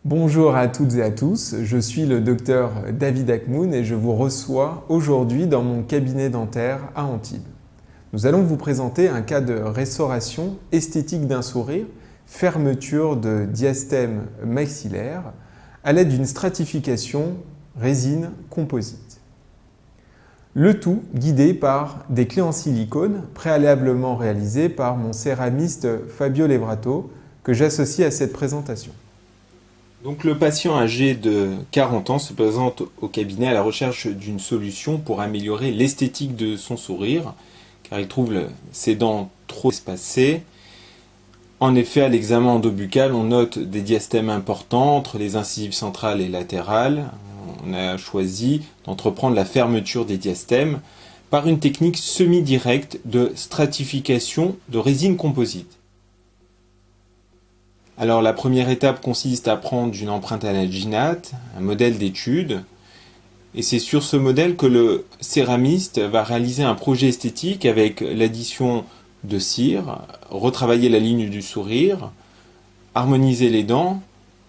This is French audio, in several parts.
Bonjour à toutes et à tous, je suis le docteur David Akmoun et je vous reçois aujourd'hui dans mon cabinet dentaire à Antibes. Nous allons vous présenter un cas de restauration esthétique d'un sourire, fermeture de diastème maxillaire à l'aide d'une stratification résine composite. Le tout guidé par des clés en silicone préalablement réalisées par mon céramiste Fabio Levrato que j'associe à cette présentation. Donc le patient âgé de 40 ans se présente au cabinet à la recherche d'une solution pour améliorer l'esthétique de son sourire, car il trouve ses dents trop espacées. En effet, à l'examen endobuccal, on note des diastèmes importants entre les incisives centrales et latérales. On a choisi d'entreprendre la fermeture des diastèmes par une technique semi-directe de stratification de résine composite. Alors la première étape consiste à prendre une empreinte alginate, un modèle d'étude, et c'est sur ce modèle que le céramiste va réaliser un projet esthétique avec l'addition de cire, retravailler la ligne du sourire, harmoniser les dents,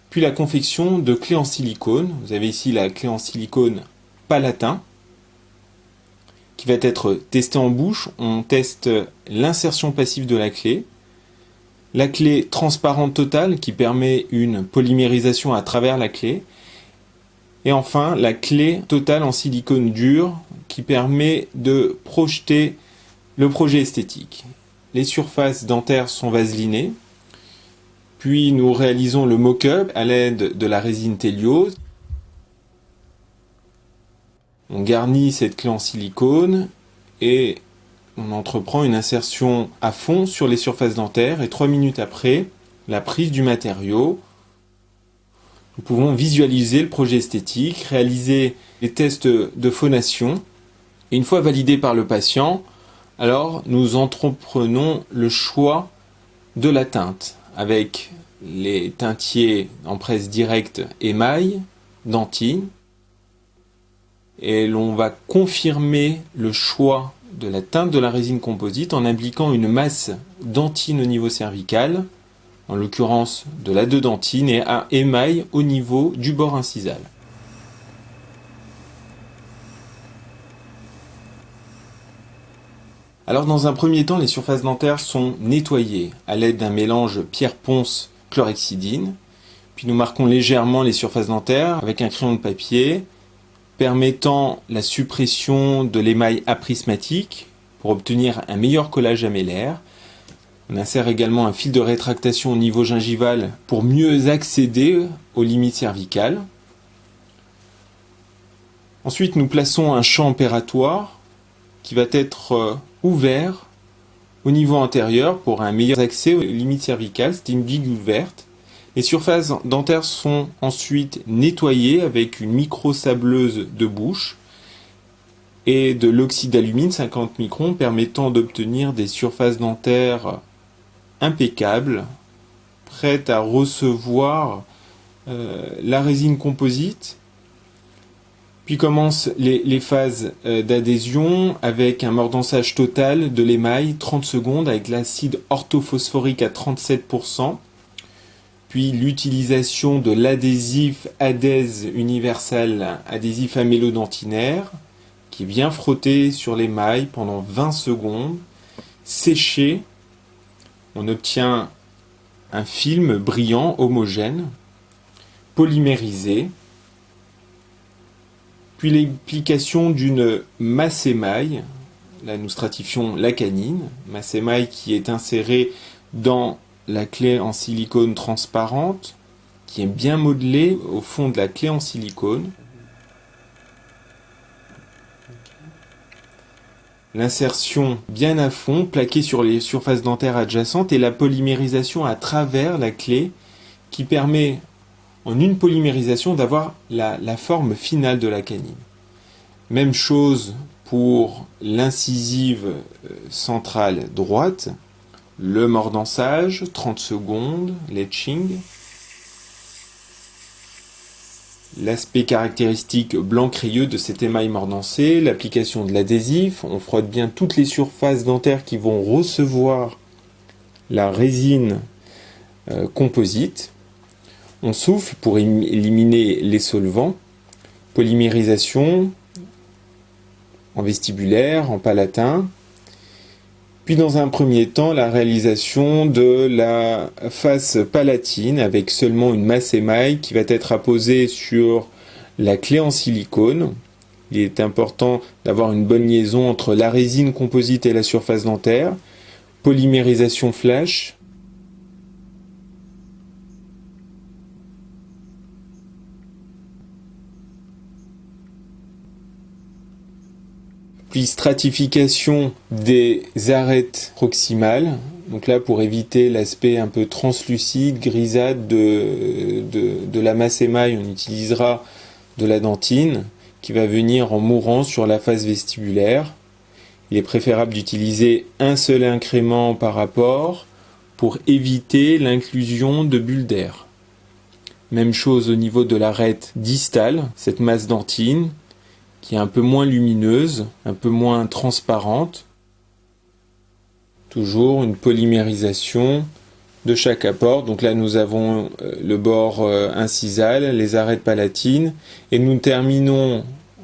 puis la confection de clés en silicone. Vous avez ici la clé en silicone palatin qui va être testée en bouche. On teste l'insertion passive de la clé transparente totale qui permet une polymérisation à travers la clé, et enfin la clé totale en silicone dur qui permet de projeter le projet esthétique. Les surfaces dentaires sont vaselinées, puis nous réalisons le mock-up à l'aide de la résine Téliose. On garnit cette clé en silicone et on entreprend une insertion à fond sur les surfaces dentaires et 3 minutes après, la prise du matériau. Nous pouvons visualiser le projet esthétique, réaliser les tests de phonation. Et une fois validé par le patient, alors nous entreprenons le choix de la teinte avec les teintiers en presse directe émail, dentine. Et l'on va confirmer le choix de la teinte de la résine composite en appliquant une masse dentine au niveau cervical, en l'occurrence de la dentine, et un émail au niveau du bord incisal. Alors dans un premier temps, les surfaces dentaires sont nettoyées à l'aide d'un mélange pierre-ponce chlorhexidine, puis nous marquons légèrement les surfaces dentaires avec un crayon de papier, permettant la suppression de l'émail aprismatique pour obtenir un meilleur collage lamellaire. On insère également un fil de rétractation au niveau gingival pour mieux accéder aux limites cervicales. Ensuite, nous plaçons un champ opératoire qui va être ouvert au niveau antérieur pour un meilleur accès aux limites cervicales. C'est une bigue ouverte. Les surfaces dentaires sont ensuite nettoyées avec une micro-sableuse de bouche et de l'oxyde d'alumine 50 microns permettant d'obtenir des surfaces dentaires impeccables, prêtes à recevoir la résine composite. Puis commencent les phases d'adhésion avec un mordançage total de l'émail, 30 secondes avec l'acide orthophosphorique à 37%. Puis l'utilisation de l'adhésif Adhèse universel, adhésif amélodentinaire, qui est bien frotté sur l'émail pendant 20 secondes, séché. On obtient un film brillant, homogène, polymérisé. Puis l'application d'une masse émail, là nous stratifions la canine, masse émail qui est insérée dans la clé en silicone transparente qui est bien modelée au fond de la clé en silicone. L'insertion bien à fond, plaquée sur les surfaces dentaires adjacentes, et la polymérisation à travers la clé qui permet en une polymérisation d'avoir la forme finale de la canine. Même chose pour l'incisive centrale droite. Le mordançage, 30 secondes, l'etching. L'aspect caractéristique blanc crayeux de cet émail mordancé, l'application de l'adhésif, on frotte bien toutes les surfaces dentaires qui vont recevoir la résine composite. On souffle pour éliminer les solvants. Polymérisation en vestibulaire, en palatin. Puis dans un premier temps, la réalisation de la face palatine avec seulement une masse émail qui va être apposée sur la clé en silicone. Il est important d'avoir une bonne liaison entre la résine composite et la surface dentaire. Polymérisation flash. Puis stratification des arêtes proximales. Donc là, pour éviter l'aspect un peu translucide, grisâtre de la masse émail, on utilisera de la dentine qui va venir en mourant sur la face vestibulaire. Il est préférable d'utiliser un seul incrément par rapport pour éviter l'inclusion de bulles d'air. Même chose au niveau de l'arête distale, cette masse dentine qui est un peu moins lumineuse, un peu moins transparente. Toujours une polymérisation de chaque apport. Donc là, nous avons le bord incisal, les arêtes palatines, et nous terminons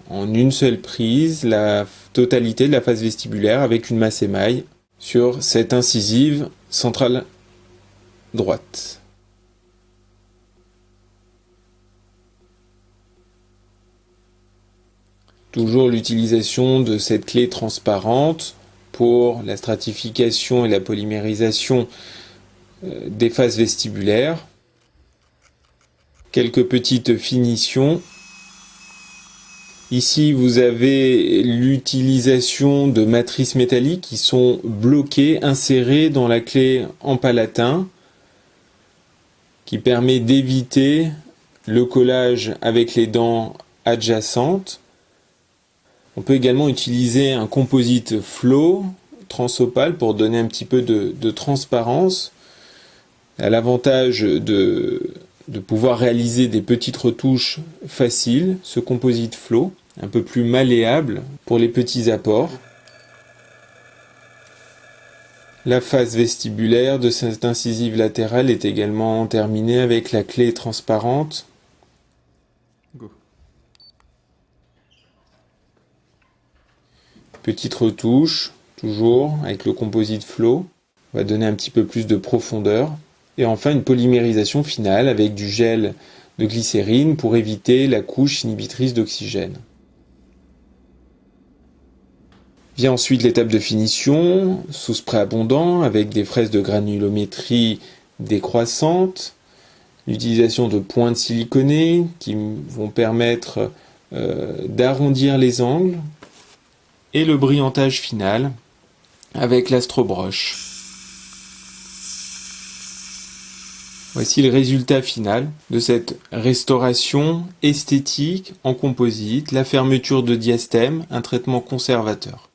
en une seule prise la totalité de la face vestibulaire avec une masse émail sur cette incisive centrale droite. Toujours l'utilisation de cette clé transparente pour la stratification et la polymérisation des faces vestibulaires. Quelques petites finitions. Ici, vous avez l'utilisation de matrices métalliques qui sont bloquées, insérées dans la clé en palatin, qui permet d'éviter le collage avec les dents adjacentes. On peut également utiliser un composite flow transopale pour donner un petit peu de transparence. Elle a l'avantage de pouvoir réaliser des petites retouches faciles, ce composite flow, un peu plus malléable pour les petits apports. La face vestibulaire de cette incisive latérale est également terminée avec la clé transparente. Go. Petite retouche, toujours avec le composite flow, on va donner un petit peu plus de profondeur. Et enfin une polymérisation finale avec du gel de glycérine pour éviter la couche inhibitrice d'oxygène. Vient ensuite l'étape de finition, sous spray abondant avec des fraises de granulométrie décroissantes, l'utilisation de pointes siliconées qui vont permettre d'arrondir les angles, et le brillantage final avec l'astrobroche. Voici le résultat final de cette restauration esthétique en composite, la fermeture de diastème, un traitement conservateur.